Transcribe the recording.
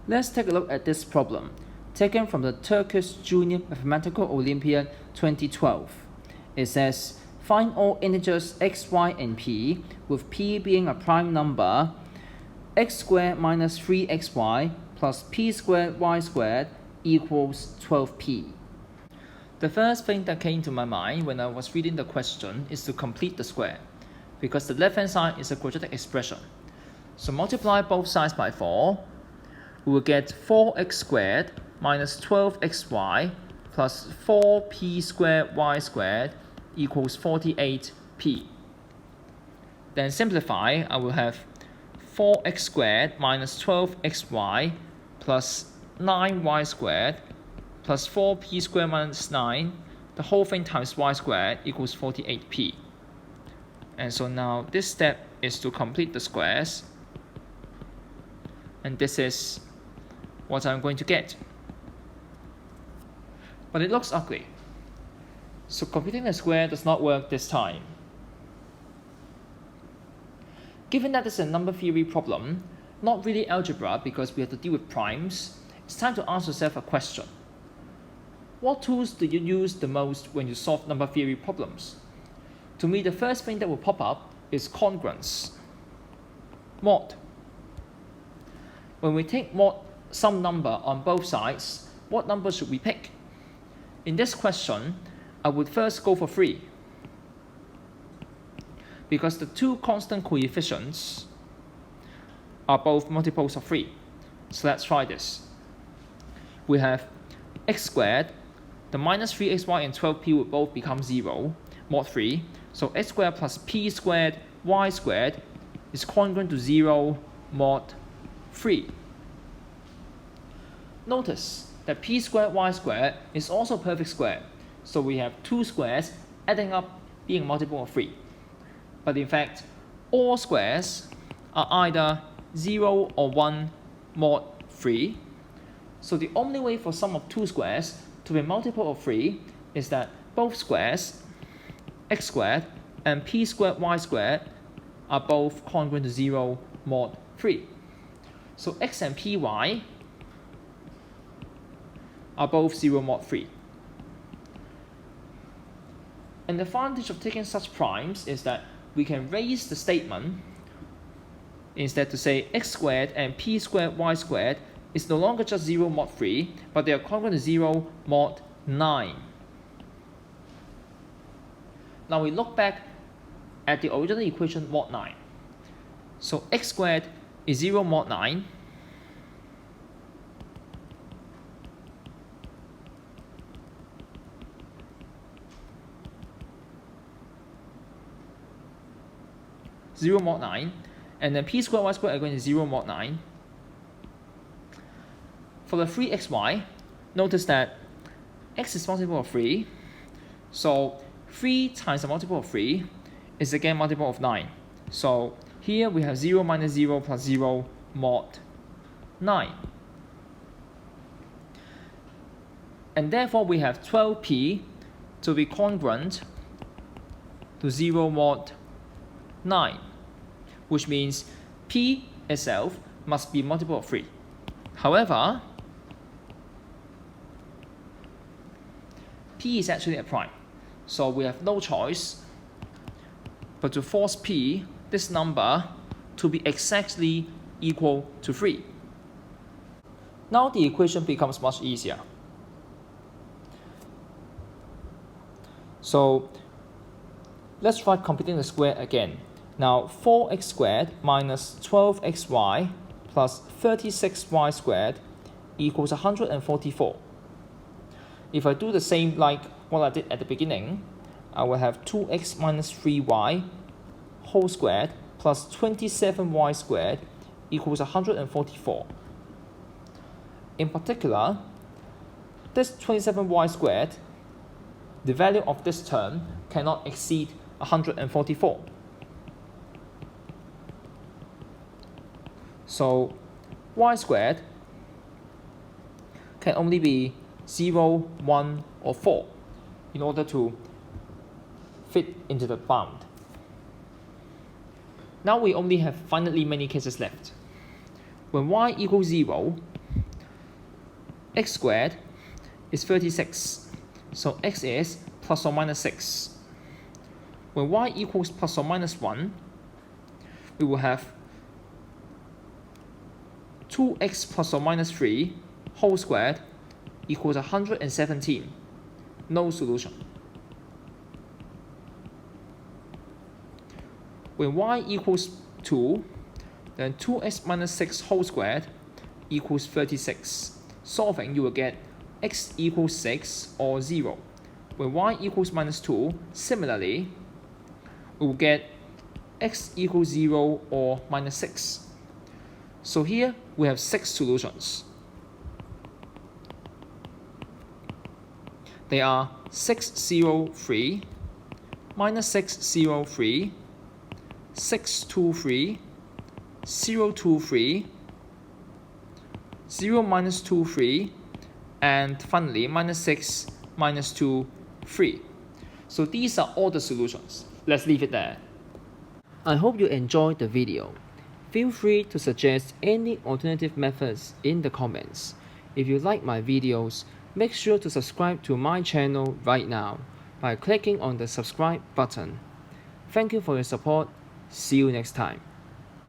Let's take a look at this problem, taken from the Turkish Junior Mathematical Olympiad 2012. It says, find all integers x, y, and p, with p being a prime number, x squared minus 3xy plus p squared y squared equals 12p. The first thing that came to my mind when I was reading the question is to complete the square, because the left-hand side is a quadratic expression. So multiply both sides by 4, we will get 4x squared minus 12xy plus 4p squared y squared equals 48p. Then simplify, I will have 4x squared minus 12xy plus 9y squared plus 4p squared minus 9, the whole thing times y squared equals 48p. And so now this step is to complete the squares, and this is what I'm going to get. But it looks ugly, so completing the square does not work this time. Given that this is a number theory problem, not really algebra because we have to deal with primes, it's time to ask yourself a question. What tools do you use the most when you solve number theory problems? To me, the first thing that will pop up is congruence. Mod. When we take mod some number on both sides, what number should we pick? In this question, I would first go for 3, because the two constant coefficients are both multiples of 3. So let's try this. We have x squared, the minus 3xy and 12p will both become 0, mod 3. So x squared plus p squared y squared is congruent to 0 mod 3. Notice that p squared y squared is also a perfect square. So we have two squares adding up being a multiple of 3. But in fact, all squares are either 0 or 1 mod 3. So the only way for sum of two squares to be a multiple of 3 is that both squares, x squared and p squared y squared, are both congruent to 0 mod 3. So x and py are both 0 mod 3. And the advantage of taking such primes is that we can raise the statement instead to say x squared and p squared y squared is no longer just 0 mod 3, but they are congruent to 0 mod 9. Now we look back at the original equation mod 9. So x squared is 0 mod 9. Mod 9, and then p squared y squared are going to 0 mod 9. For the 3xy, notice that x is multiple of 3, so 3 times a multiple of 3 is again multiple of 9. So here we have 0 minus 0 plus 0 mod 9. And therefore we have 12p to be congruent to 0 mod 9, which means p itself must be multiple of 3. However, p is actually a prime, so we have no choice but to force p, this number, to be exactly equal to 3. Now the equation becomes much easier. So let's try completing the square again. Now 4x squared minus 12xy plus 36y squared equals 144. If I do the same like what I did at the beginning, I will have 2x minus 3y whole squared plus 27y squared equals 144. In particular, this 27y squared, the value of this term cannot exceed 144. So y squared can only be 0, 1, or 4 in order to fit into the bound. Now we only have finitely many cases left. When y equals 0, x squared is 36. So x is plus or minus 6. When y equals plus or minus 1, we will have 2x plus or minus 3 whole squared equals 117. No solution. When y equals 2, then 2x minus 6 whole squared equals 36. Solving, you will get x equals 6 or 0. When y equals minus 2, similarly, we will get x equals 0 or minus 6. So here we have 6 solutions. They are 6, 0, 3, minus 6, 0, 3, 6, 2, 3, 0, 2, 3, 0, minus 2, 3, and finally minus 6, minus 2, 3. So these are all the solutions. Let's leave it there. I hope you enjoyed the video. Feel free to suggest any alternative methods in the comments. If you like my videos, make sure to subscribe to my channel right now by clicking on the subscribe button. Thank you for your support. See you next time.